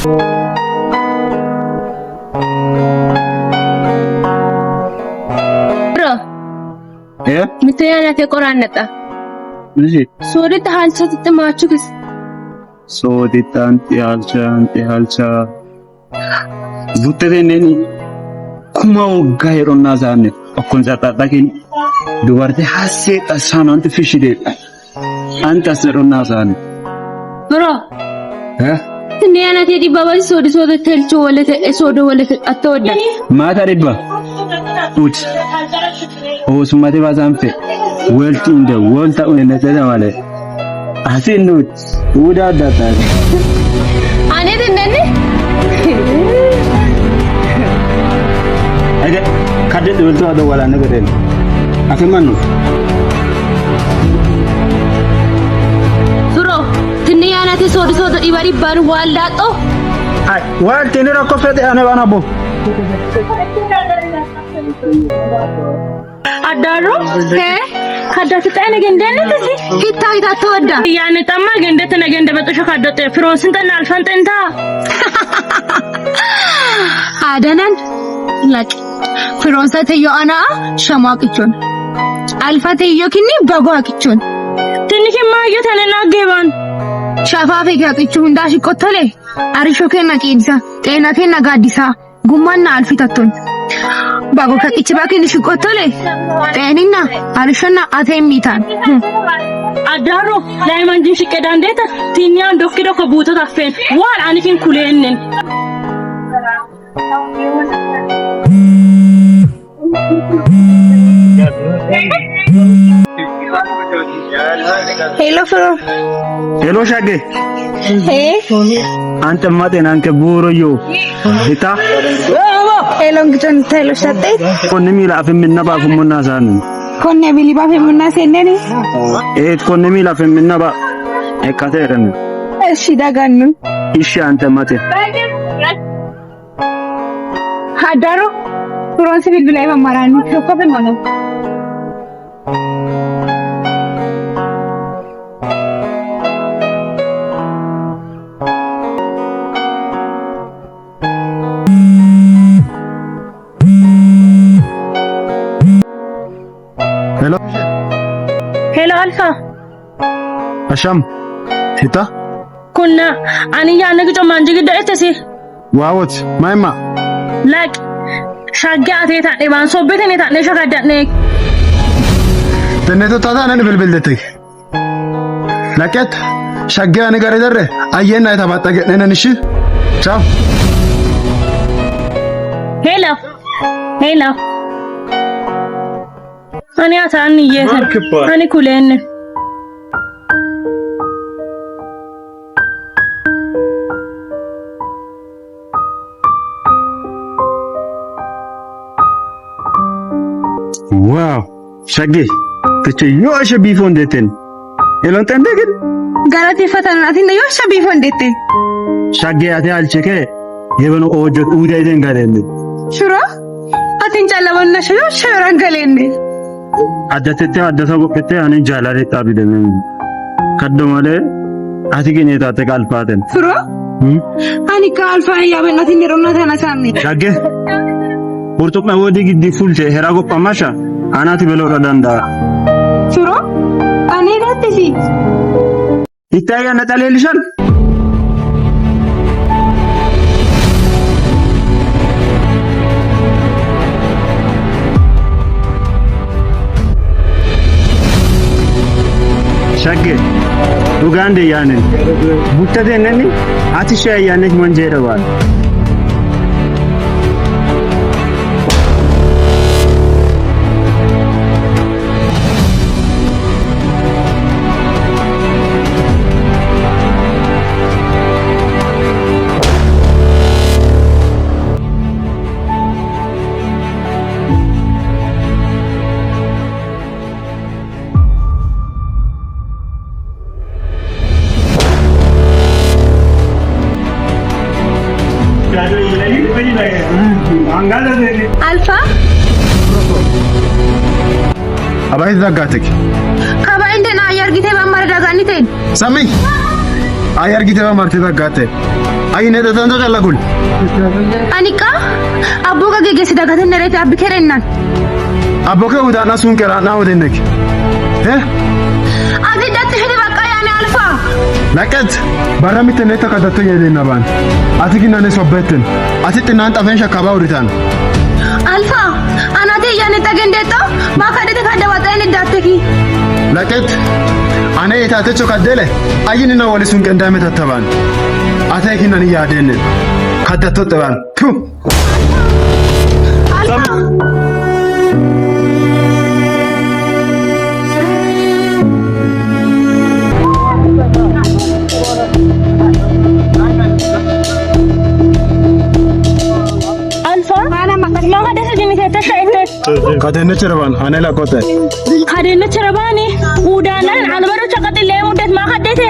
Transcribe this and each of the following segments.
Bro. Mitayana te qoranata. Niji. Soodita halcha tamaachukis. Soodita anti halcha. Butere neni. Kuma waggaa yeroo naazanne akkon zaataadhakin dubartii haasee tasaan wanti fishidedha. Anta yeroo naazanne. Bro. Tiniyana te dibba bali soodi telcho walete soodo walete attoodda. Maata dibba. Uti. Osumate bazanfe. Welti inde wolta unenete wale. Asin nut. Uda data. Ane dinne. Aga kadde welto ado wala negeden. Afemanu. Bro, tiniyana te soodi ibari ban waldato. Ai, wal tinira ko fete ane bana bo. Adaro? Kadda tane gendene tasi. Hitta toda. Yani tamma gendete na gende beto kaddote firosin tan alfan tenta. Adanan lak firosa te yo ana shamaqichon. Alfa te yo kinni bagwaqichon. Tiniki mayo tane na geban. Shafafe gaqichu ndashi qotole. Arisho kenna qidsa. Xena kenna gaddisa. Gummanna alfitatton. Bago kaqichi bakin shiqotole. Xeeninna arishonna atemitan. Adaro laiman jin shiqedandeta tinyan dokkido ko buuto taffen. Wal anikin kulennen. Hello Fro. Hello Shage. Hey. Ante mate nanke buro yo. Hita. Hello giton hello shatte. Konne mi la femminna ba kumunna san. Konne bili ba femminna senneni. Konne mi la femminna ba. Ekateran. Eshi dagannu. Ishi ante mate. Adaro. Furonsi bilbilai mamarani. Ko fe mano. Hello. Hello Alpha. Asham. Hita. Kunna ani yaane gido manji gido etesi. Wawot. Maima. Like shagga ateta de ban sobbete ne ta ne shagadne. Teneto tata nan bilbildetek. Laket. Shagga ani gare darre. Ayena ita batage nenen ishi. Ciao. Hello. Hello. Ani atani yesen. Ani kulenne. Wow. Shagge. Tace yo ashe bifondeten. Elon tandegen. Galati fatana atinda yo ashe bifondeten. Shagge ate alcheke. Yebano ojo udayden garenne. Shuro? Atin jalabonna shuro sharan galenne. Addatete addata gophete ani jalare tabidene. Kaddo male ati geneta te kalpaten. Shuro? Ani kalfa ya benati nironna tana sanni. Shagge. Urtuma wodi giddi fulte herago pamasha anati belo radanda. Shuro? Ani nattisi. Itaya natalelishal. Shagge. Ugande yanen. Buttade nani atisha yanek manjera wal. Alpha? Abai zagatek. Kaba inde na ayar gite ba mar dagani ten. Sami. Ayar gite ba marte zagate. ayine tatando talakul Anika abboga gegesi dagaten nerete abikerennan. aboke udana sun kera na odenek Ati datti hidi bakka yaani alfa. laqat baramitte ne takadato yedena ban ati kinane sobetten ati tinan tafen shakaba uritan Alfa anate yaani tagendeto makadete kadawata ni datteki. laqat ane itate chokadele ayini na wali sun kendame tataban ate kinani yadenne kadato taban tu Alfa. kadenne cheraban ane lakote Kadenne cherabani udanan albaru chakati lemudet makadete.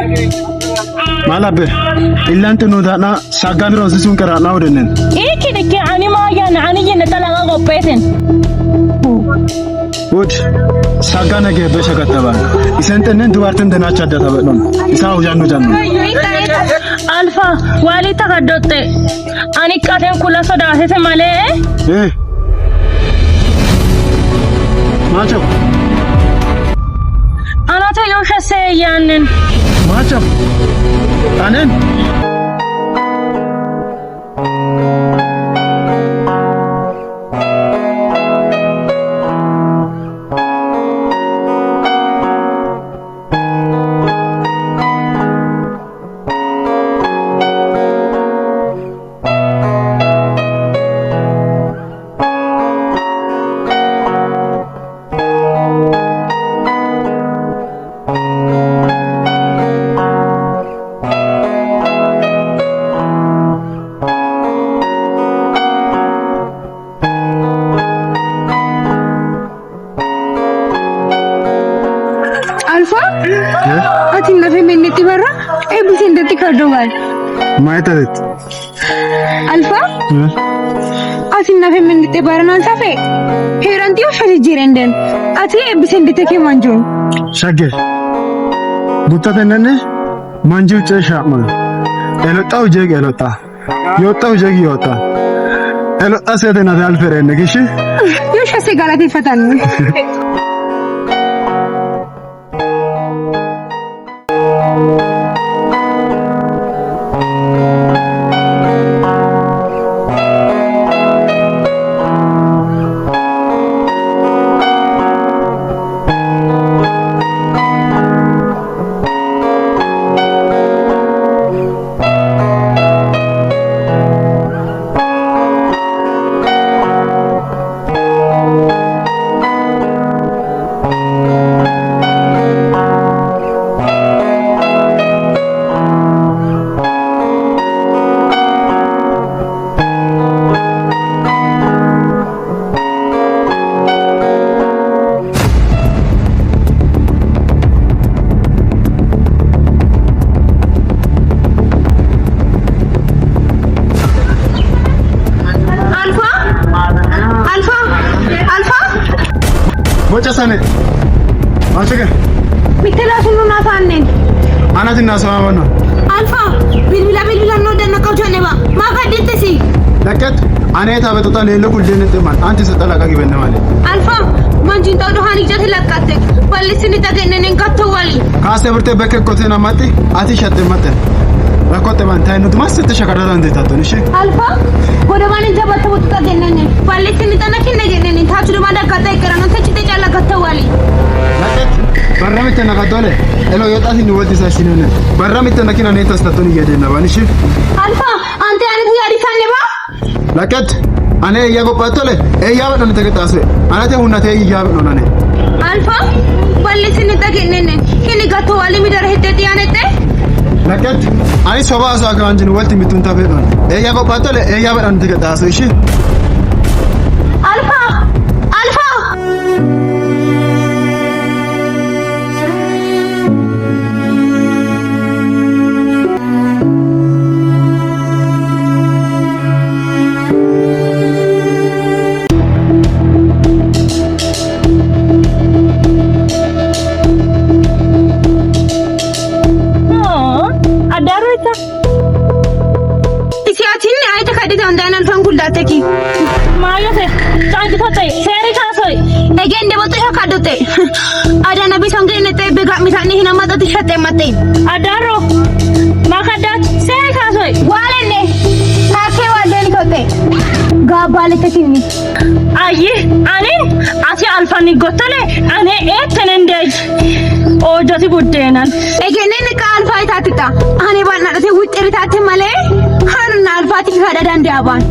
malabe illantu nudana sagamiro sun kera na odenen Iki deke ani ma yana ani yene talaga gopeten. Ud sagana ge besha kataba isentenen duarten denacha databedon isa ujanu jannu Alfa wali takadotte ani katen kula soda sese male macho anata yosha se yanen macho anen Alfa ati nafe minneti barra ebisendeti kadogal maitadet Alfa ati nafe minneti barra nan safe heranti yosha jirenden ati ebisendeti ke manjo shage guttatenene manju chesha ma elota ujeg elota yota ujeg yota elota sedena alferene gishi yosha se galati fatan Bocasane Machake mitela sunu na fannen Anatin nasawana Alfa bilbila no danna kawtaneba makadete si Laket aneta betota lele kuldene teman anti satala kagi benne male Alfa manjin tawdo hani jate lakatte pallisini tagenen katto wali Kase berte beke kotena mati ati shatte mate Rakote man tayno dumaste shakarada ndeta nishi Alfa godabanin jabata butta genen pallisini tanakinne genen thachuru manda kata ikarano techite chala katto wali Laket barramite nakadole elo yotati ni woti sasinene barramite nakina neta statoni yedena banishi Alfa ante ani yari saneba Laket ane yago patole yabe non tegetaase anate hunnate yabe nonane Alfa pallisini tagenen kini katto wali midar hedeti anete Laket ani soba asa kanjin walti mitun tabedon yago patole yabe non tegetaase ishi Alfa Alfa danan fan kullateki maayote taajitote seeri kaasoi egende bote hakadote adana bisongene te bega mitani hina matati shate mate adaro makadat seeri kaasoi walene take waleni kote gabale tekini ayi anin ati alfani gotale ane etenendej ojoti buddenan egene ka alfa itatita ane banna te witeri tate male hanna alfati kada dandaban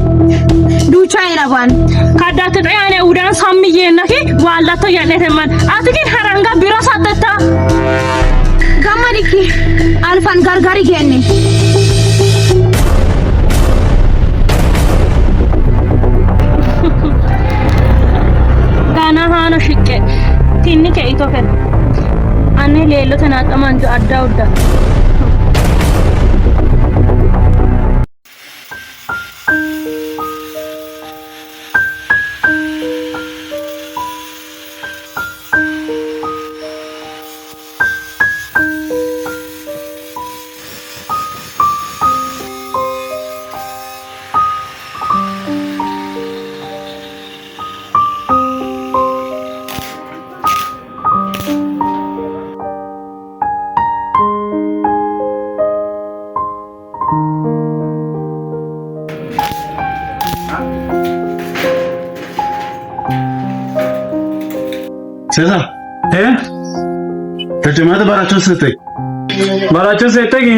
ducha inaban kadat ayane udan sammiye naki wallato yaneteman atikin haranga biro satata gamadiki alfan gargari genne kana hana shikke tinni ke itofen ane lelo tanata manjo adda udda César, Kacamata baracho sete. Baracho setegi.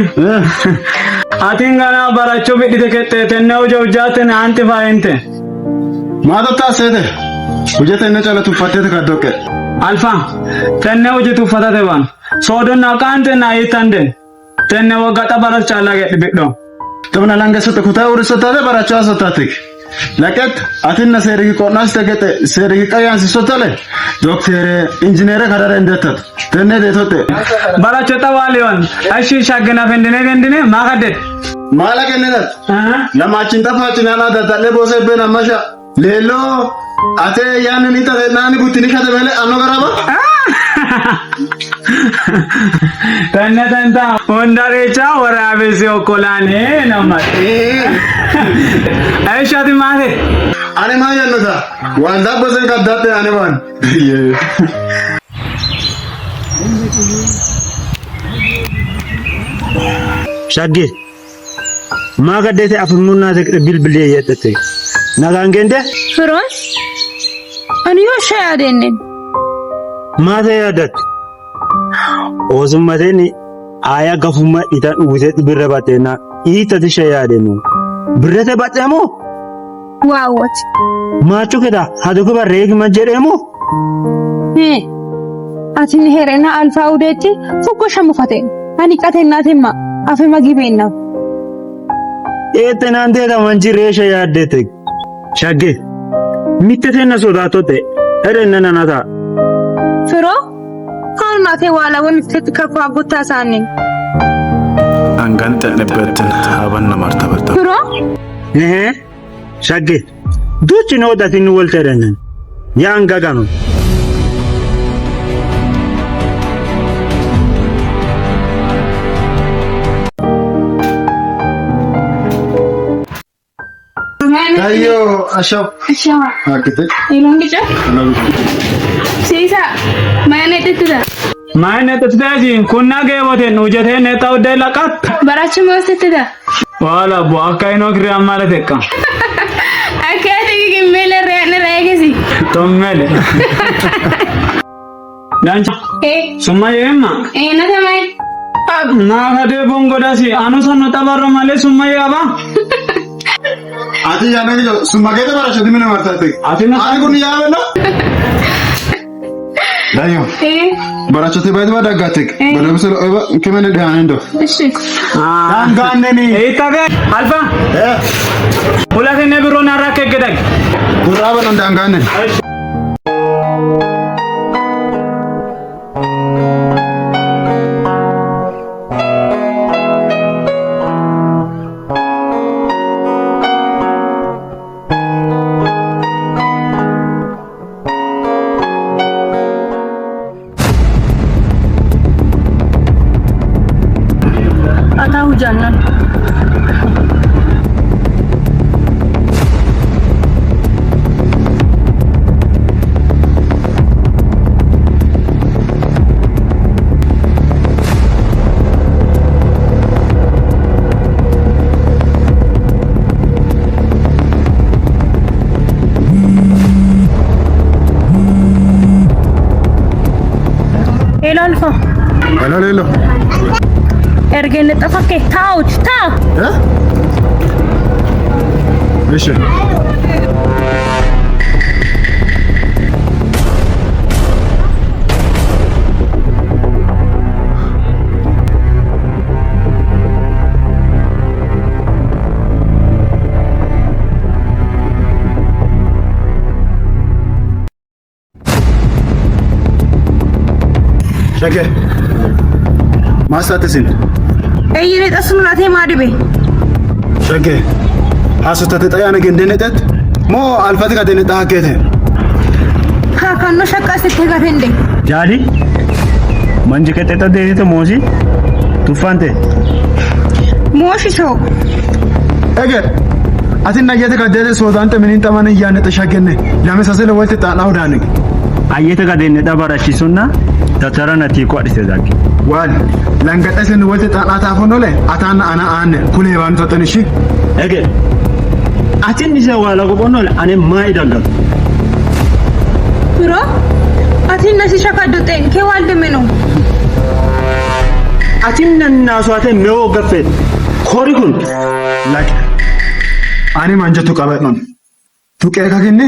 Atingana baracho bidite kete tenne ujate ne anti faente. Mata ta sete. Ujate ne chala tu fatte ka doke. Alfa tenne uje tu fatate ban. Sodo na kante na itande. Tenne wagata baras chala get biddo. Tumna langa sete kuta urisota baracho asotatik. Laket atinna serigi konas tegete serigi kayansi sotale doctor engineer karare ndetat tenne detote baracho tawalion ashi shagna vendine magadet mala kennet lama cinta fatina na dadalle bose bena masha lelo ate yani nita nani butini khade mele anno garaba tenne tenta ondarecha warabese okolane namat Aisha di mare ane ma yanno da wanda bose kadate ane ban Shagge magadete afmunna te bilbile yetete nagangende Firos aniyo shayadenne mate yadat ozumateni aya gafuma itan uzet birrabatena ita tishayadenu birrete batemo wawat machu keda haduko barreg majeremo atin herena alfa udeti fuko shamufate ani katennatemma afe magibenna etenande da manjiresha yadete shagge mittetena sodatote erenna nata Firo kalmate wala won tetka ko agutta sanin angante nebetten abanna martabata Firo shagge duchi no datin wolterenen yanga gano ayo ashab akite ilongija sisa mayane tetida maine tetdaji kunna geboten ujete ne tawde laqat barachu mosetida wala bu akaino kriya male tekka akati gimmele rene regesi tommele dancha sumayema ena tamai na gade bongo dasi anu sonno tabarro male sumayaba ati yana jo sumagete baracho dimene martate atina ani kun yaawela dayo baracho te bayda dagatek balabsel oba kemene daanendo dan ganeni eitabe alfa ulate ne biro na rakegedag kuraba non dan ganen Atau jangan Hello. Ergene tafake tauch ta. Mission. Shake. Maasatasin. Eeyire xasunate maadibe. Shake. Haasottate xayana gendenetet. Moo alfati gadene taakete. Ha kanno shaqqasitte gatende. Jaali manji keteta deete moosi tufante Mooshi so. Eger. Atin nayyate gadete soodante minin tamane yaane ta shagenne. Lame sasele wolte taana udaane. ayyete gadenne dabarachisunna tatarana tiiko adise zaki Wal langata sen wolte taana ta fonole atana ana ane kule wan totanishi. ege atin dise wala go bonole ane mai dagal Bro, atin nasi shakadute ke walde meno. atin nanna soate mewo gafet khori kun Like ani manjatu qabatnon. Tuqe kakenne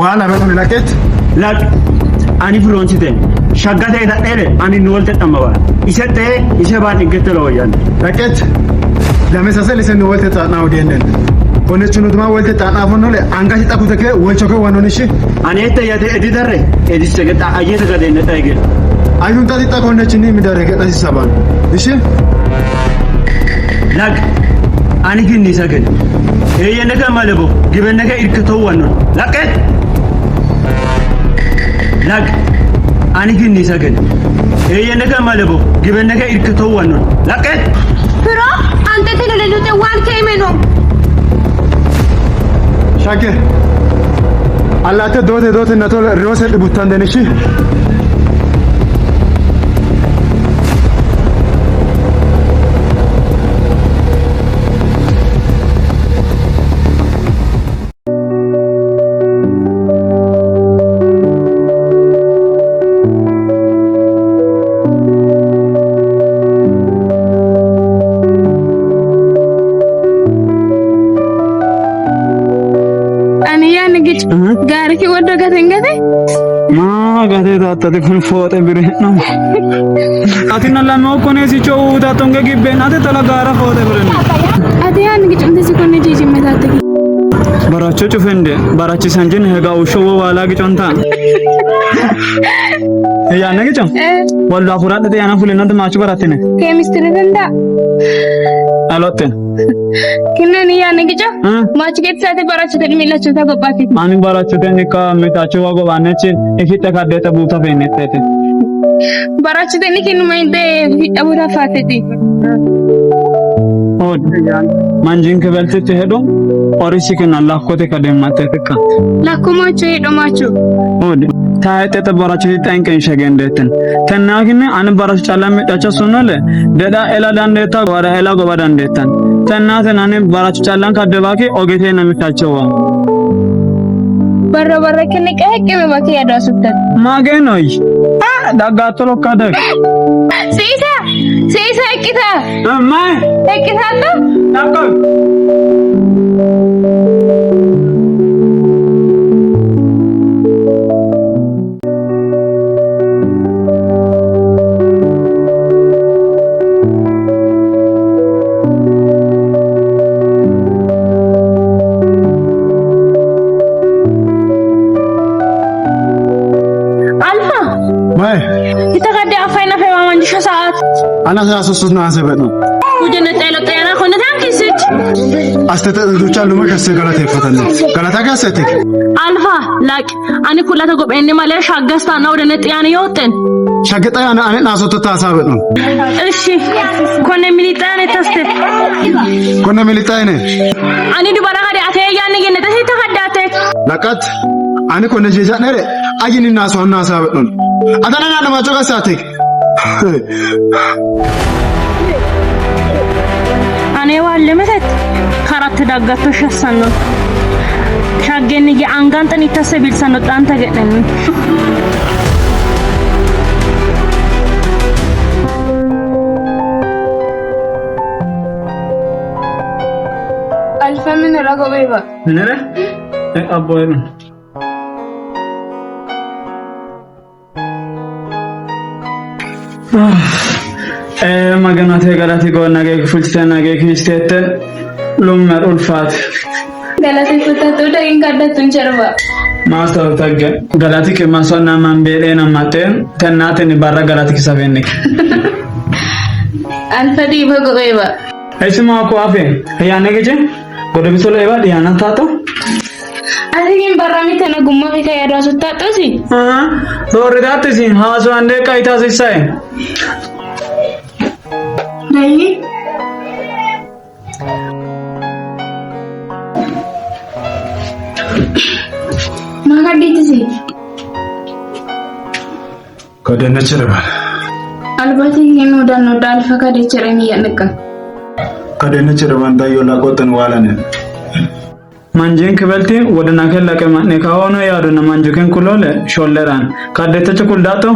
wala bedon laket. lak ani fulonsite shaggate ida dere ani nolte tamaba isete ise ba dingetelo yan Laket lame sasele sen wolte taana udenden. Kone chunutuma wolte taana fonole anga hita kutake wolchoke wanonishi. ani ete yate edidare edise geta ayyete gadenne taige Ayun tadi ta kone chini midare ke nasi saban. Ishi lak ani ginni saged eyenega malebo gibenega irkito wanon laket lak ani ginni saged eyenega malebo gibenega irkito wanon laket Bro, ante te lelute wan ke meno. Shake. Allate dote natol rose de butandenishi. Aniya nigich. Gari ki wada gatengate. Ma gade datate kun fote bire no atina la no kone si chou da tonge gibbe nate tala gara fote bire Adiya nigich unte si kone jiji metate ki. baracho chufende barachi sanjin hega usho wala gi chonta ya nage chon walla furade te yana fulena de machu baratine Chemistry danda. alotte Kinne niya nigich. Machket sate barachu te mila chuta gopati. mani baracho te nika metacho wago vanechi ekita kadeta buta venetete Barachu te nikinu mainde abura fateti. od manjin ke velte te hedo orisi ke nalla kote kadem matete ka Lakuma chui do machu. od taayete te baracho ti tanken shagenden tanagine an baracho chalame tacha sunole deda ela dandeta wara ela go badandetan tanate nane baracho chalan kadebaki ogete na mitachowa Barra kinne kahekke me maki ada suttat. magenoi dagatolo kadak Sisa ekita. mai Ekita to. nakal Alfa. Mai Kita kada afaina fe manjisho saat. ana sa sosus na se bedon. Ujene telo tena kone tankisit. Astete ducha lume kasse galate fatane. Galata kassete. Alfa, like ani kulata go benne male shagasta na udene tiyani yoten. Shageta yana ane nasoto ta sa bedon. Eshi. Kone militane taste. Kone militaine. Ani di bara kada ate yani gene tasi ta hadate. Lakat ani kone jeja nere ajini naso na sa bedon. Adana na ma choga sate. Ane walle meset karat daggatto shassanno shaggenni ge angantani tasse bilsanno tanta gedhenni Alfa min rago beba. Nere? Abboyno. Maganate galati gonna ge fultena ge kistete lummer ulfat. Galati kutatu daging kadda tuncherwa. Master tagge galati ke masonna mambere na maten tenate ni barra galati kisavenne. Alfa di bhago beba. Aisma ko afe yani geje godo bisolo eba diana tato. Adigin barra mi tana gumma ke kaya rasu tato si. Date sin haso ande kaita sisai. Nahi. Maka diti si. Kada na cire ba. Albati hinu dan noda alfa kada cire ni ya nekka. Kada na cire ban da yola kotan wala ne. Manjin kibelti wodana kella kema ne kawono yaado na manjuken kulole sholleran kadete chukuldato.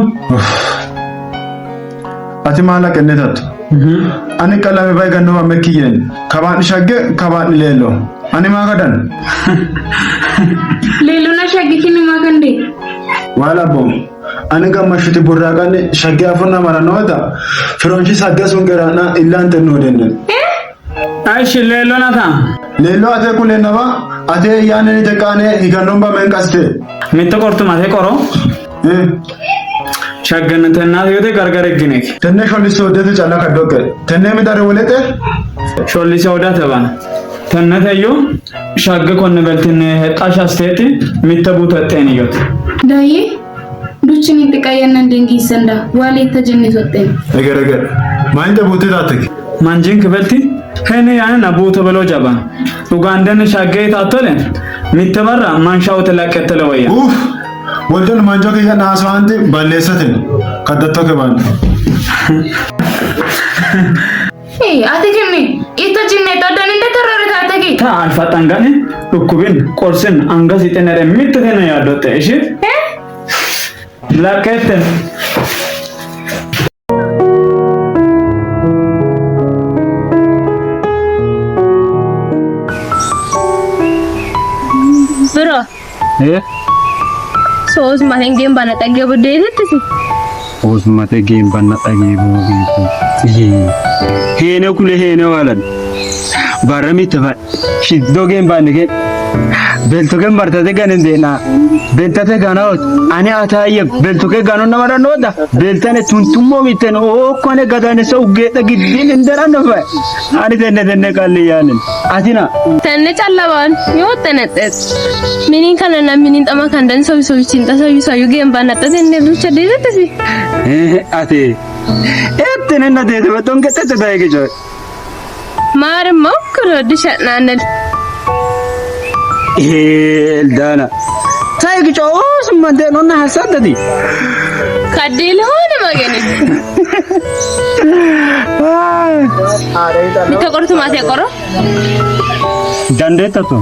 Ati mala kenne tatu. Ani kalame bay ganno ma mekiyen. Kaban shagge kaban lelo. Ani magadan. Lelo na shagge kini magande. Wala bom. Ani gamma shuti burraqani shagge afuna maranota. Fironchi sagge sungerana illante nodenne. Aishi lelo na ta. Lelo ate kulena ba ate yane ni tekane higanomba menkaste. Mitto kortu mate koro. Shaggan tenna yote gargare ginek. Tenne sholli sodete chala kadoke. Tenne mi dare wolete? Sholli soda taban. Tenna tayo shagge konne beltine hetash asteti mitta butatteni yot. Dai duchini tikayanna dengi sanda wali tajinni sotten. Eger. Mainde buti datek. Manjin kibelti hene yana nabuto belo jaban. Ugandan shagge tatole mitta barra manshawte lakettele waya. Waldan manjo ke yana aswanti ballesatin kaddatto ke ban. Hey, ate kinni ito jinne to daninde torore kate ki. Ta alfa tangane ukubin korsen angas itenere mitta hene yadote ishi. Laketten Bro. So usmahin game bana tagge budde dettisi. Osmate game banna tagi mo gitu. Hene kule hene walan. Barami taba. Shiddo game banne ke. Belto ke martate ganen dena. Beltate ganot. Ani ataye belto ke ganon na mara noda. Beltane tuntummo miten o kone gadane so geta giddin indara no fa. Ani tenne kalli yanen. Atina. Tenne challaban yo tenetet. Minin kanana minin tama kandan so cinta so game bana tenne ducha dettisi. Ate. Ettene na de beton ke tete dayge joy. Mare mokro dishatnanel. Dana. Sai ki chos mande no na hasadadi. Kadil hone magani. Mita kortu mate koro. Dande tato.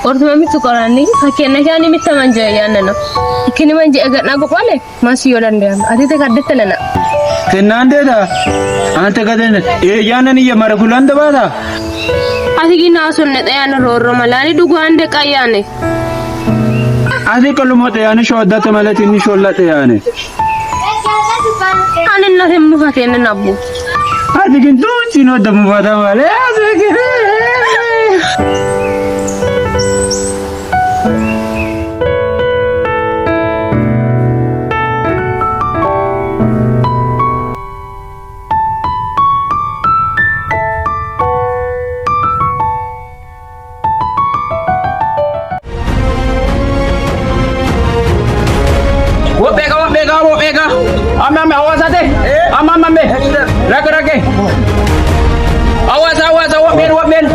Kortu mitu korani hakena kani mita manje yanna no. Kini manje agak nago pale masih yodande. Ati te kadetena. Tenande da. Ante kadene yana ni yamara kulanda bada. Ati gina sonne tayana rorro malani dugande kayane. Ati kalumate yani shoddate malati ni shollate yani. Anen na hemmu hakena nabbu. Ati kin tu chino damu bada male. Wopeka. Ame awasate. Amame. Rake. Awas wopben.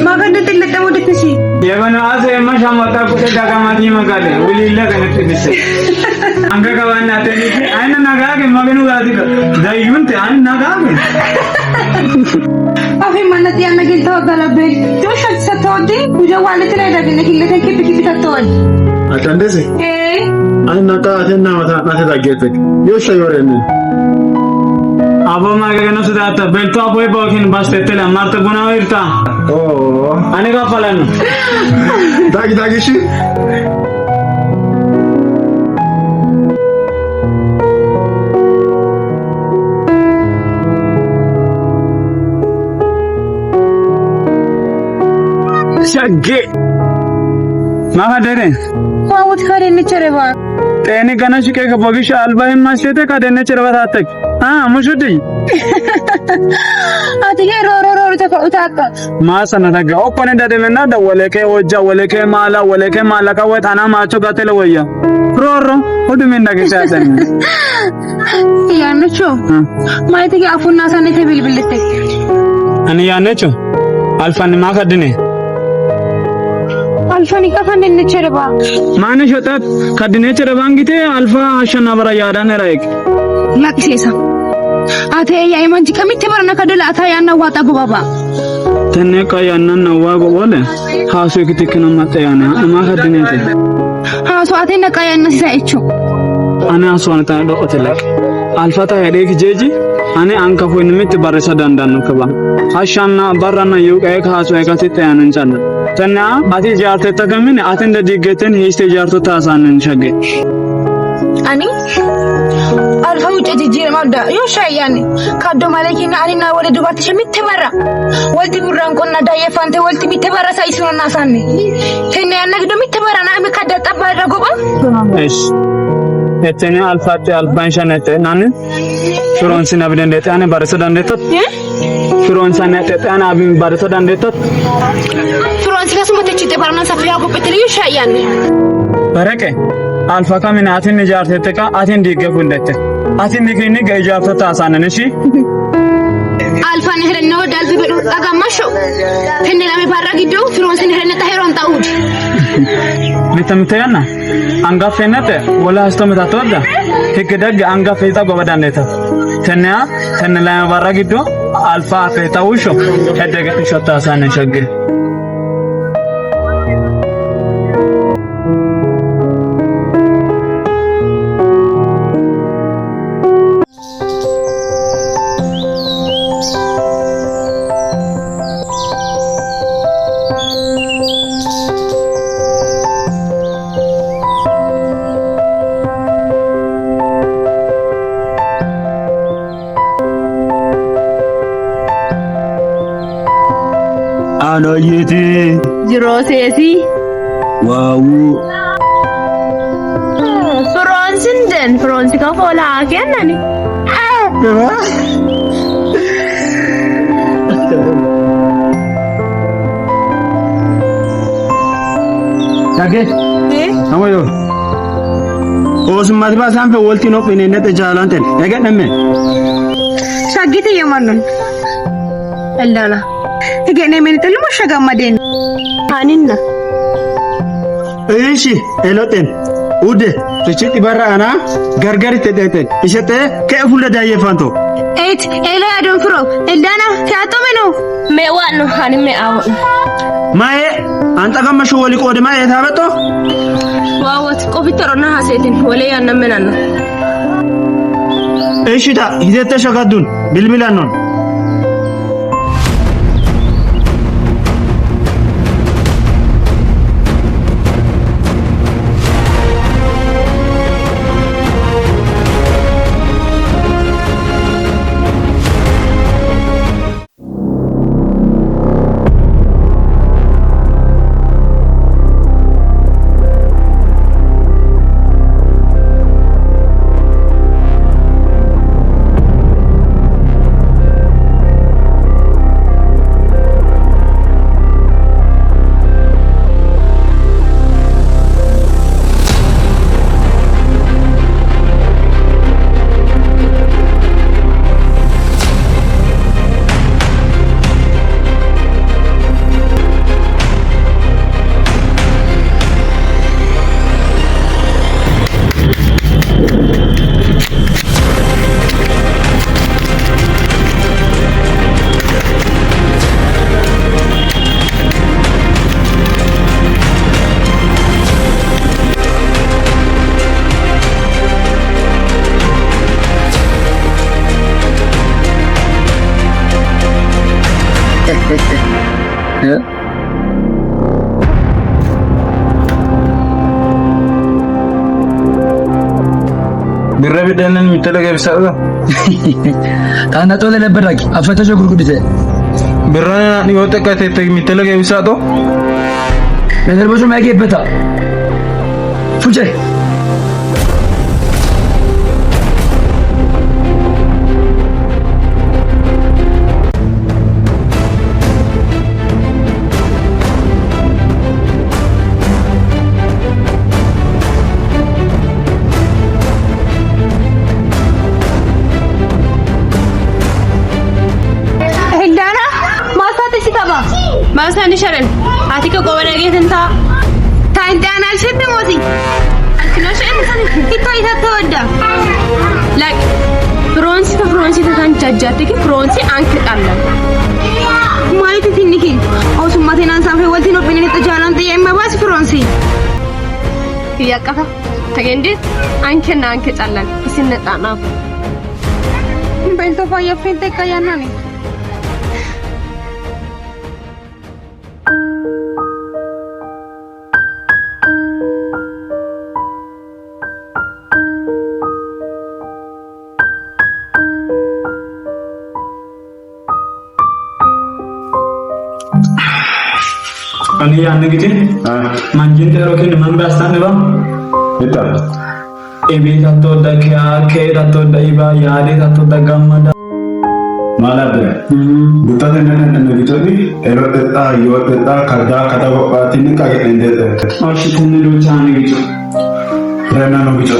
Maganda tilata mo dito si. Yabana ase mashamata kute dagamati magale ulilla kanatibise. Anga kawana teni aina nagage maganu gadi dayunte an nagage أخي ما ندي أنا قلت هذا لبيك توش ستودي وجوالي تلاقي لكن كلتين كيف تتود Atandese. إيه Ani naka atenna mata dagetek. Yo shayorenne. abo magage no sudata belto apoy bokin baste tele marta guna irta Oh. ani ga falan Dagi shi. shagge ma hadere ما وتخلي نشربها teni gana shike ka bogisha albahim masete ka denne cherwa tatak mushudi أتيجي رو تفوتك ma sanata ga okkone dade menna da waleke hojja waleke mala ka wet ana macho gatele wayya roro odu menna ke chaatan يا نشو ما تيجي أفونا سنة بالبلتك ani yanecho alfan ma kadine ألفني كفن نشربها mane shotat kadine cherwangite alfa ashana bara yadane raik لا كيسا أتى يا إيمان كم تبرنا كدل أتى يا نواتا بابا tenne ka yannan nawa go wole haso kitikino mate yana ma kadine te ها سو أتى نكايا نسيتشو ana aswanata do otelak alfata hedek jeji ani anka foin mit baresa dandanu kaba ashanna barana yuqe ka haso ekati tayanan chana tanna ati jarte tagamine atinde digeten histe jarto tasanan shage أني ألفا وجدي جير مبدا يو شاياني كادو مالكينا أني نا ولد دوبات شميت تبرا ولتي بران كنا داية فانت ولتي ميت تبرا سايسونا ناساني تاني أنا كدو ميت تبرا نامي كادا تبرا غوبا es etene alfate albanshanete nani furonsin abdendete ane baresa dandetot furonsanete ana abin baresa dandetot فرانسي كاسمو تيجي تبرا نسافيا غوبتري يو شاياني bareke alfa kamina atin jarte ka atin digge fundete atin digni ge jarto tasanan shi ألفا نهرنا ودال في بدو أغمشو تاني لامي بارا جدو فرانسي نهرنا تهيرون تاود bitamtena anga fenete wala hastamata toda hikdag anga feta gobadaneta tenne la baragiddo alfa feta usho hedege shota sanan shagge Anoyeti. Jiroosesi. Waawu. Firoonsin den firoonsi kan foolaa kennani. Kage. Amayo. Osumati ba sanfe wolti no pene nete jalanten. Ege nemme. شاقيتي يا منون Ellaana. هجينا من تلو مش جمدين Aninna. Ishi eloten. Ude. Tuchiti barra ana gargari tete. Ishete ke fulla daye fanto. إيت إلا أدون فرو إدانا كاتو منو Mee waan ani mee awa. Mae anta kama showali kode mae tabato. Waa wat qofitti ronna haaseetin walee yaanna menanna. Ishi ta hidete shagadun bilbilanon. bidhanan mitalaga bisada. Kana tole lebbadaki afata gurgudite. Birrana ni wota kate mitalaga bisado. Menerbosu magi beta. Fuje. Masa ni Sharon, ati ko wala gitin ta. Tain ta na shit mo si. Kino shen san ito ita toda. Like Fronsi ta kan jajjate ki Fronsi anke alla. Mai ti tiniki. Au summa te nan safe wati no pinini to jalan te yemma bas Fronsi. Ya kafa. Tagendi anke na anke alla. Isin na ta na. Bento pa ya finte kayana ni. Ani yaanne gite manjin tero ken man bastan ba Ita. ebi tatto da kya ke tatto da iba yaade tatto da gamada Malabe. Buta nan bitoni erota yota kada kada batini ka ende. ashi tunne do chane gitu Rena no bicho.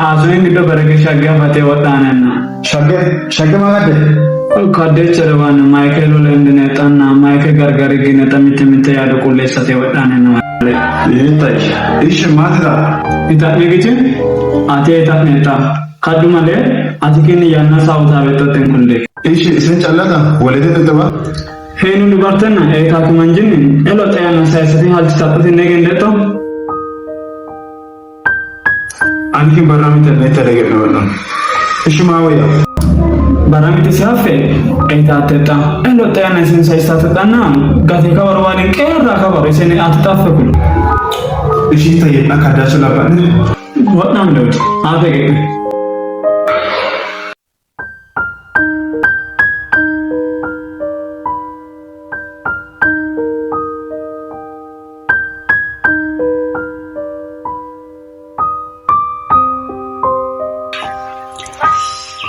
aso ngi do barake shagga mate watanana Shagge malade. kadde charawan Michael lendene tanna Michael gargari gine tamite yaado kulle sate watanana Ita. Ish madra. ita negite ate ita neta kadumale atikini yanna sauta betoten kulle Ish isen chalaka walide taba. heenu dubartanna eta kumanjin elo tayana sayasati halti tapati negendeto Anki baramita netalege no. Ish mawaya. baramiti safe eta teta elo tayana sin sayasati tanna gati kabar wani kera kabar isene atitafekul Ish ita yena kada chalabane. watnam do atege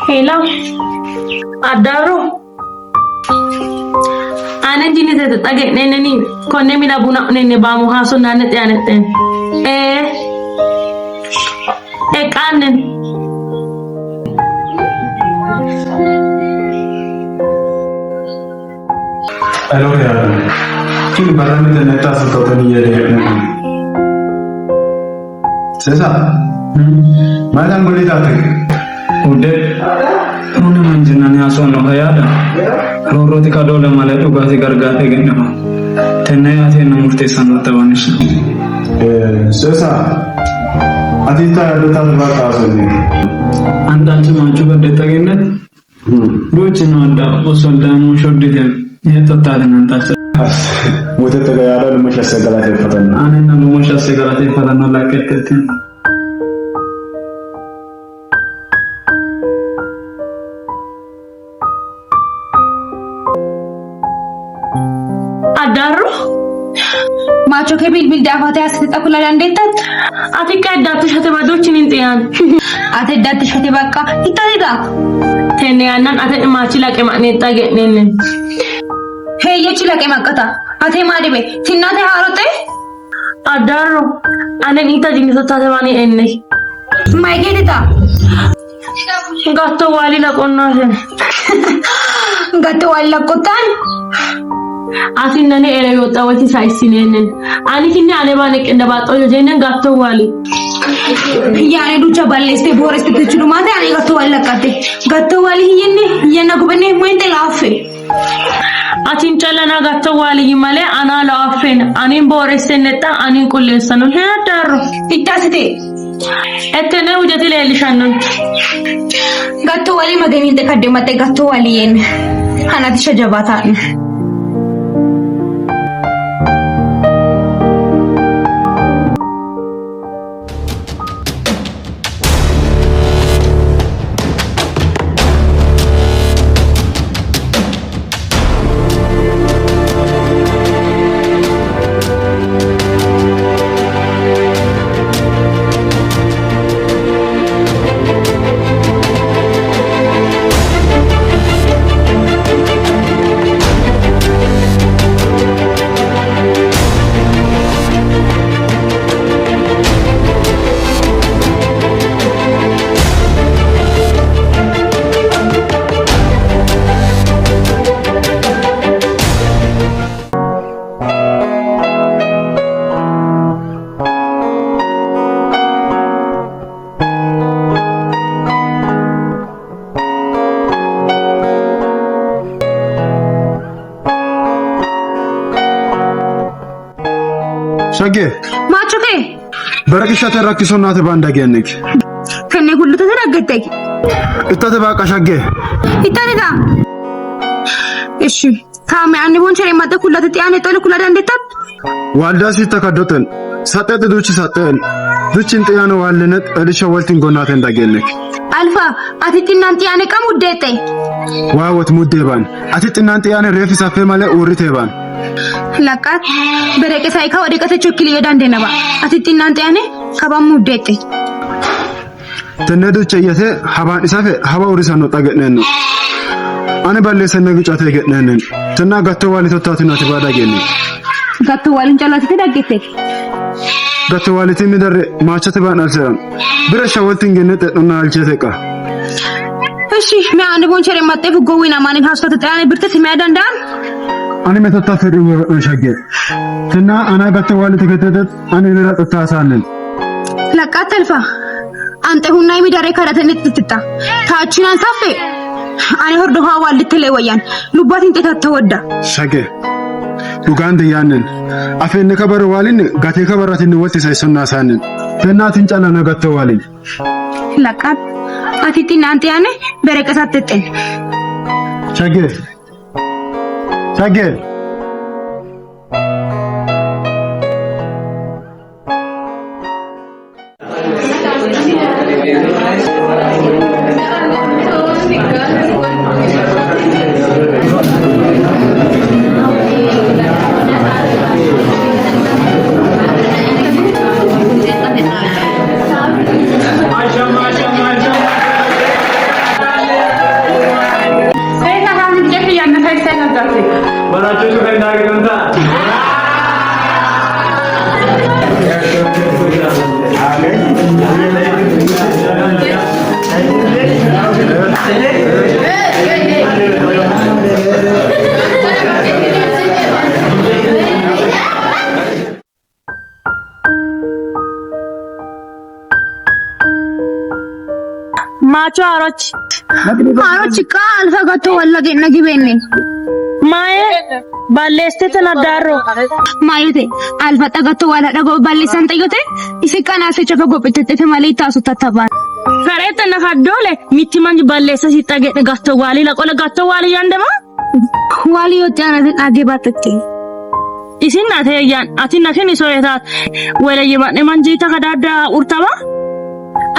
Hello. Adaro. Anan jini tete tage nene ni konne mina buna nene bamu haso nane te anete. Kanen. Hello ya. Kini baramita neta sotoni yede. Sesa. Madan boleh datang. ude runi manjinani asono hayada roroti kadole male ugati gargate gendema tenne ate na murte sanata wanisha Sesa. Adita adita terbatas ini. anda cuma coba detaginnet duci no ada usolda mu shodide yeto tadena tacha Mutet tegaya ada lumayan segala tepatan. ane na lumusha segarate padano lakete Adaro. Macho ke bilbil daafate asita kula dandeettat. Ati ka addaatu shate badochi nintiyan. Ate daatti shate bakka ittadida. Tenne anan ate maachi laqe maqne tage nene. Heyyechi laqe maqqata. Ate maadibe tinnate haarote. Adaro. Anan ita jinniso taate bani enne. Maigedita. Gatto wali laqonnase. Gatto walla kotan. Ati nane ere yota wati saisinenen. Ani kinne ane bane kenda bato yo jenen gatto wali. Yaane ducha balleste boreste techudu mate ane gatto walla kate. Gatto wali yenna gubenne muente laffe. Ati chalana gatto wali male ana laffen. Ani boreste netta ani kullesanu. He adaro. Ittasite. Ettene ujati leelishannon. Gatto wali maganinte kadde mate gatto wali yen. Hanati shajabatan. ሸጌ ማቾኬ በረቅሻ ተራክሶናት ባንዳገነክ ከኔ ሁሉ ተደረገጠኝ እታተ ባቃ ሸጌ ይታለዳ እሺ ታሚ አንድ ቦንቸሬ ማጠኩላት ጤያኔ ጠልኩላ ዳንደታት ዋልዳሲ ተከዶተን ሰጠት ዱቺ ሰጠን ዱቺን ጤያነ ዋልነት እልሻ ወልቲን ጎናተ እንዳገነክ አልፋ አትጥናን ጤያኔ ቀሙደጠ ዋወት ሙዴባን አትጥናን ጤያኔ ሬፍ ሰፈ ማለ ኡሪቴባን ለቃት በረቀ ሳይካ ወደቀተ ቾክሊ የዳንደነባ አትጥናን ጤያኔ ከባሙ ደጠ ተነዱቸ የተ ሀባን ኢሳፈ ሀባ ኡሪሳን ነው ጠገነን ነው አነ ባለሰነ ግጫተ ገነን ተና ጋተዋሊ ተታትና ተባዳገነ ጋተዋሊን ጫላት ተዳገተ ጋተዋሊ ተሚደር ማቸተ ባን አልሰራም ብረሻ ወልቲን ገነተ እና አልቸተቃ እሺ ማን ቦንቸሬ ማጠፉ ጎዊና ማን ሀስተ ተጣኔ ብርተት የሚያዳንዳን አኔ መተታ ፈሪ ሸጌ ተና አና ጋተዋሊ ተከተተት አኔ ለራ ተታሳነን ለቃት አልፋ አንተ ሁና የሚዳሬ ካራተን ትጥጣ ታቺናን ሳፈ አኔ ወርዶ ሀዋል ልትለይ ወያን ሉባትን ጤታት ተወዳ ሸጌ ኡጋንደ ያንን አፈን ከበር ዋሊን ጋቴ ከበራትን ወጥ ሳይሰና ሳንን ተናትን ጫላ ነገተው ዋሊን ለቃት አቲቲና አንተ ያኔ በረቀሳት ተጠን ሸጌ ሸጌ ማቾ አሮች ቃል ፈጋቶ ወለገ ነግቤኔ ማየ ባለስተ ተናዳሮ ማዩቴ አልፋ ጠጋቶ ዋላ ደጎ ባለሰን ጠይቴ ይስቃና ሰጨፈ ጎብተተ ማለት ታሱታታባ ፈረተ ነካዶለ ሚቲማንጅ ባለሰ ሲጣገ ጋቶ ዋሊ ለቆለ ጋቶ ዋሊ ያንደማ ዋሊ ወጣና አገባተቴ ኢሲና ተያን አቲና ከኒ ሶየታት ወለ የማነ ማንጂታ ከዳዳ ኡርታባ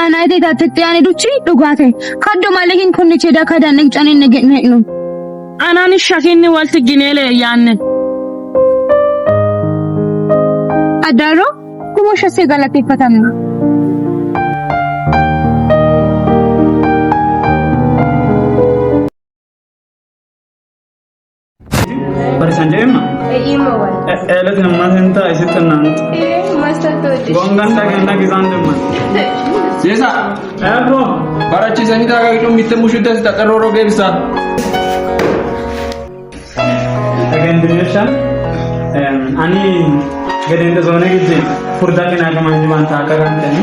አናይቴ ታተያኔ ዱቺ ዱጋቴ ካዶ ማለኪን ኮንቼ ዳካዳ ነጫኔ ነገነ ነው አናኒ ሻኪኒ ዋልት ግኔለ ያንን አዳሮ ኩሞሸሴ ጋላቴ ፈታም በርሰንጀማ ኢሞዋል ኤለት ነማንታ አይስተናንት ማስተቶጂ ጎንጋንዳ ገንዳ ግዛንደማ ሴሳ አብሮ ባራቺ ሰኒታ ጋግዶ ሚተሙሽደስ ተቀሮሮ ገብሳ አገንድነሻን አኒ ገደንደ ዞነ ጊዜ ፉርዳከና ከማንጅ ማንታ አቀራንተኒ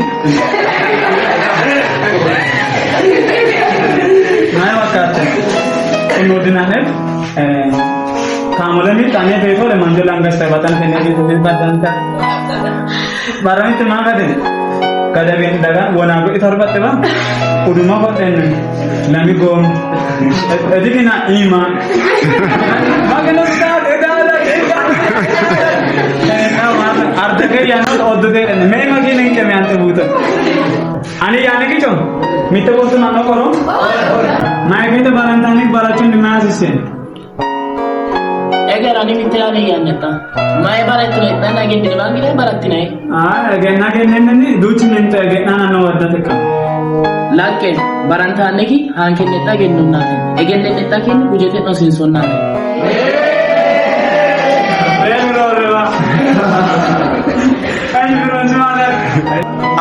ማይ ወካተ እንወድናነ ካሙለሚ ታኔ ቤቶ ለማንጀላ አንገስታ ባታን ተነጂ ተንታንታ ባራንት ማገደ ከደቤን ዳጋ ወናጎ ኢተርበተባ ኡዱማ ቆጠን ለሚጎም እዲና ኢማ ማገነስታ ደዳላ አርደከ ያኖት ኦድደ ሜማ ጊነን ከሚያንተ ቡተ አኒ ያነቂጮ ሚተቦቱ ማነቆሮ ማይገደ ባራንታኒ ባራችን ድማያስሴ egar ani mityaane yannetta may baratne nana gendine bangile baratne genna gennenni duuchinente gennana no waddateka lakke barantaaneki hankennetta gennunnaate egennennetta kenni bujete no sinsonnaate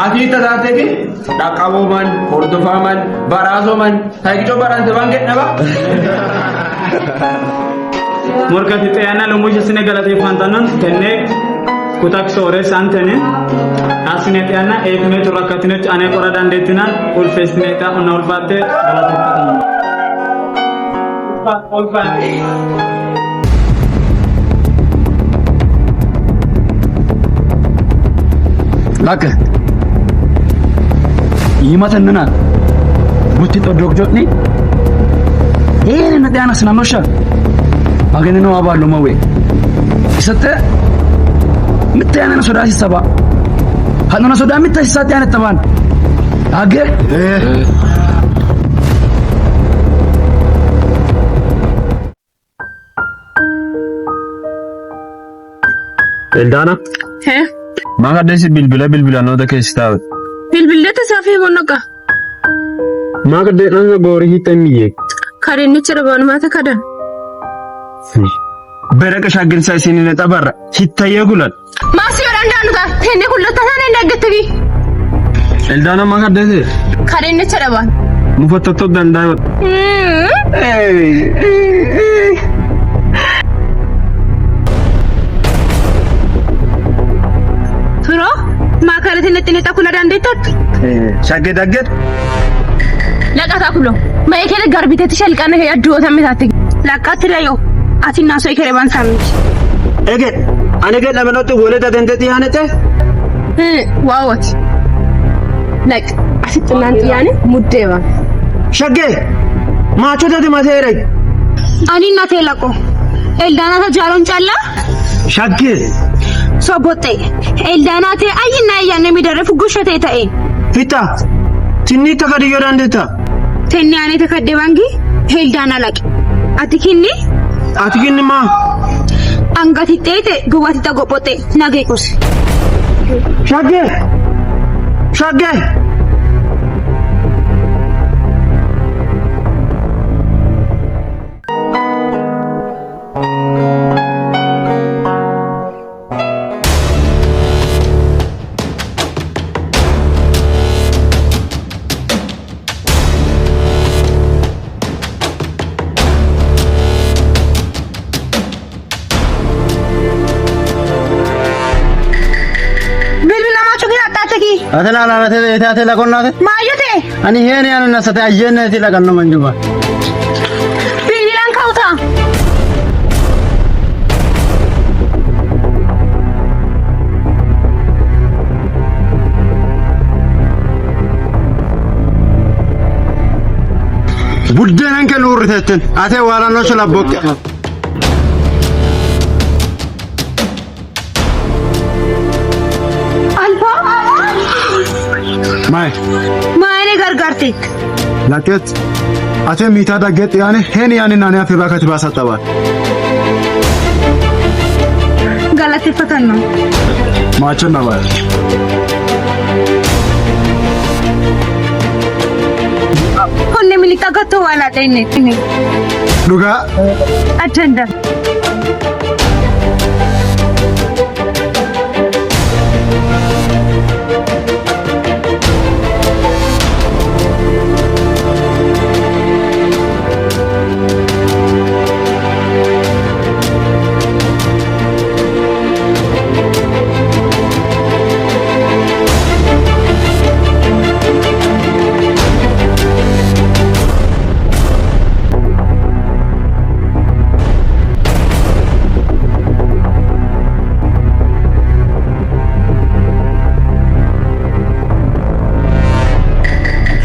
ati tatateki daqaboman hordofaman barasoman taygicho barante bangennaba morkati tayana lomush sine galate fantanan tenne kutak sore santene asine tayana ekme turakatine ane qora dandetina ul fesne ta on ulbatte galate fatan Laka. Yimatannana. Butti todokjotni. Na diana sinanosha. Magani no aballo mawe. Isatte. Mittayana sodasi saba. Hanuna soda mitta hisati ana taban. Age? Eldana He? maga desi bilbila no da kesta Bilbilete safi monoka. maga de na gori hitamiye Karinni chirban mata kadan. bereka shagin sai sinine tabara hitaye gulan Maasi yorandanu ta tenne kullata tane ndaggetegi. Eldana maga desi Karinni chiraban. mufatto dandayo Firo makarati netine takula dandetat. shagge dagget Laqata kulo. Mae kele garbite tishalqane he adduo tamitati. Laqati layo. Ati naso ikere ban samiti. ege anege lamanote wole da dendeti hanete Wawat. Like asitnanti yani muddeva. shagge macho da matere Ani nate laqo. Eldana ta jaron challa. shagge Sobote. Eldana te ayina yanne midare fugushate ta'e. hita tinni takadiyo dandeta Tenne ani takadde bangi eldana laqi. Ati kinni atikinni ma angati tete gowati ta gopote nage kus. shagge shagge Bilbila macho ki atate ki. Atena la ate la konnate. Maayyote. Ani heen yana nasate ayyenne ati la kanno manjuba. Bilbilaan kauta. Buddeenan kan urritetten ate waalanno shola bokke. Alfa. Mai Maane gargarte. laket ate mita da get yani heen yani nani afi bakati basatawa. Galate fatanno. Macho na ba. Honne milita gatto wala tenne. Duga Attendant.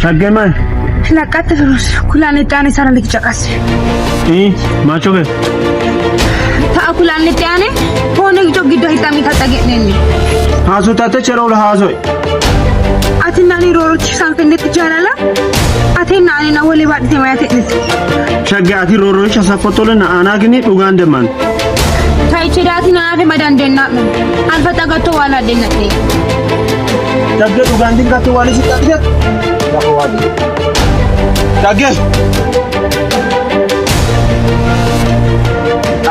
shagge man Laqate firus kulane tane saralik chakas. macho ge Ta kulane tane phone giddo giddo hitami tatagennenni. hasu tate cherol haso Ati nani rorochi sanfennet jarala. Ati nani na wole badde mayate. shagge ati roro chasa fotole na anagini ugande man Taichi dati na afe madandenna. Alfa tagatto wala dennate. shagge ugandi gatto wali sitadge yako wali shagge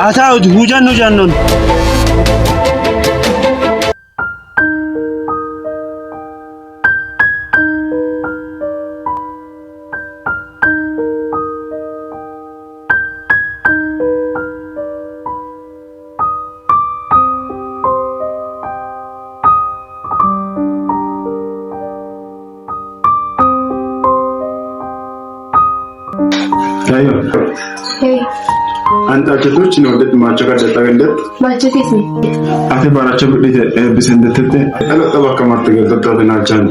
asa hujan no jannon Tayo. Hey. አንጣቸቶች ነው ወደ ማቸው ከደጠገለት ማቸቴስ አተ ባራቸው ብዲት ብሰንደተተ አለቀባ ከማርተ ገጠጣው ናቻን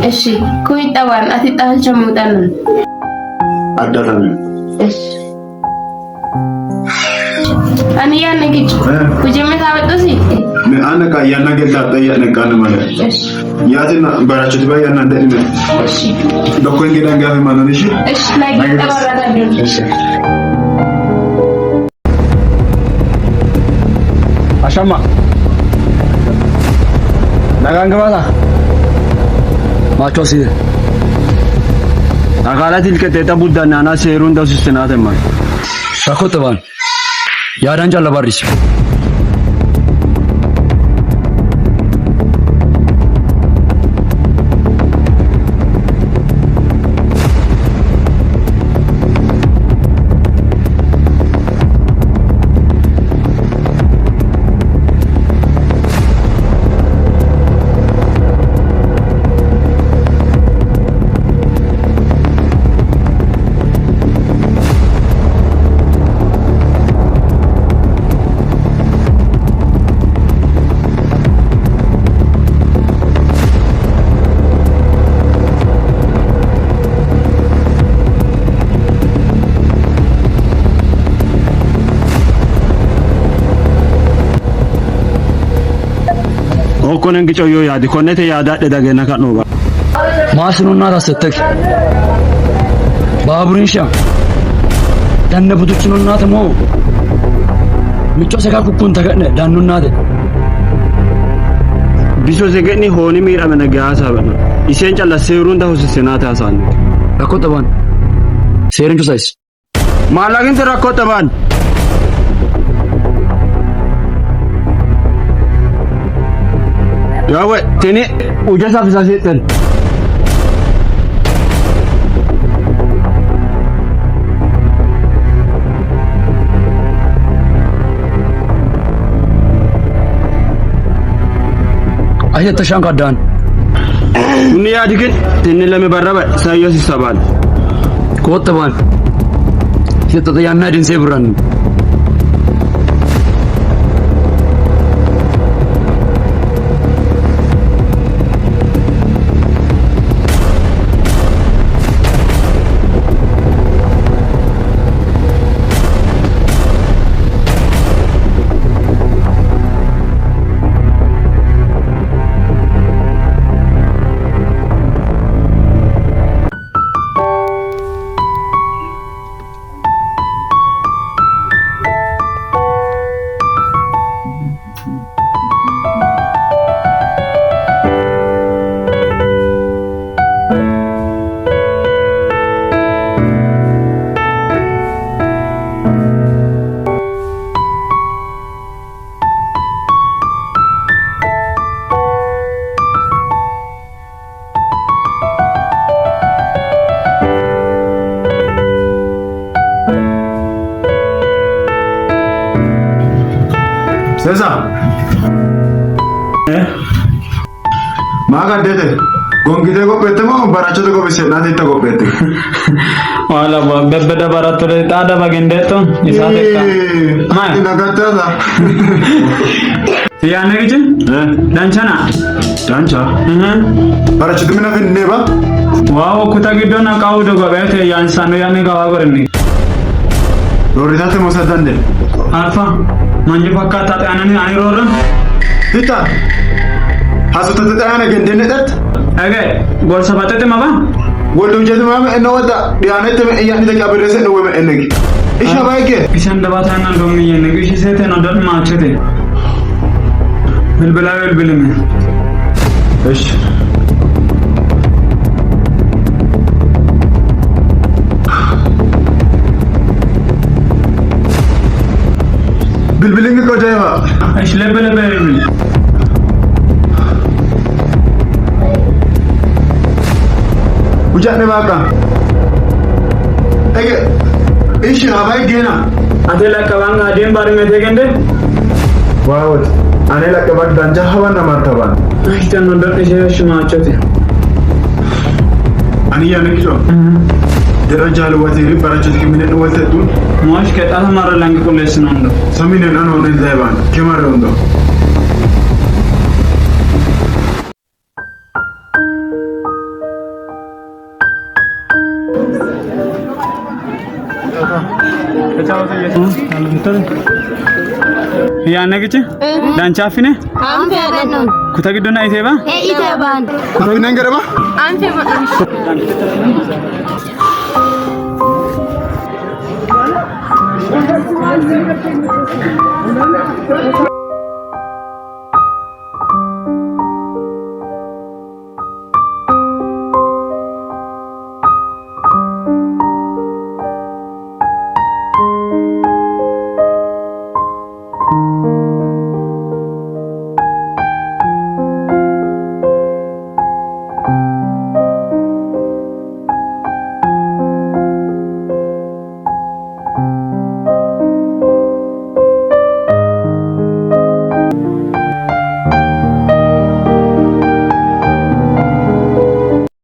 እሺ ኩይጣዋን አትጣልቸው ሙጣን አዳታም እሺ አንያ ነግጭ ኩጀመ ታወጣሲ አነ ካ ያናገላ ጠያነ ቃነ ማለት እሺ ያትና ባራቸው ትባያና እንደነ እሺ ደኮ እንግዳ ጋር ማለት እሺ እሺ ላይ ተባራታ እሺ አሻማ nagaan gabaasa ማቾሲ አካላት ilkete tabudda nana seerun dasustinate man ራኮተባን ያዳን ጃለባሪስ okkonen gicoyo yaadi konnete yaadadhe dagena kannoba ማስኑና ታሰተክ ባቡሪንሻ ዳነ ቡቱችኑና ተሞ ምጮ ሰካ ኩኩን ተገነ ዳኑናደ biso segeni honi miidhamena gaasa bana iseen calla seerun dasustinate hasan ራኮተባን ሴረንቹ ሳይስ maallaqin rakkotaban yawe tini uja safisasitten አየተ ሻንካዳን uni yaadikin tini lame barraba sayyo sisaban ኮተባን የተጠያና ድንሴ ብራን Sesa. Maga dete. Gongite ko pete mo baracho ko bise na dite ko pete. wala bebeda baratore tada bagendeto isate ka ma ina gatada. yaane giche danchana Dancha. Baracho tumina finne ba. waaw kuta giddona kawdo gabete yansano yaane gawa gorni Loritate mo sadande. alfa manji fakkaata ta'anani ani roorran Tita. Hasuta ta'ana gendene dat. age gorsa batete maba Wolum jetu mama eno wada dianete me yani de kabirese no weme enegi. Isha baike. isan dabatana ndomi yene gishi sete no dot maachete bilbilame Ish. Bilbilingi ko jayma. ish lebele bilbil Ujane baka. Ege. Ishi rabai gena. adela kawanga adem bari me tegende Wow. Ane la kabak danja hawa na martaban. itan no dot ishe shmaachete Ani yani kicho. ደረጃ ለወቴሪ በራቸት ከምን ወተቱ ሞሽ ከጣህ ማረ ላንግ ኮሌክሽን ነው ሰሚነን አኖ እንደዛይባን ከማረው እንደው ያነግጭ ዳንቻፊነ ኩታ ግዶና ኢቴባ ኢቴባን ኩታ ነንገረባ አንተ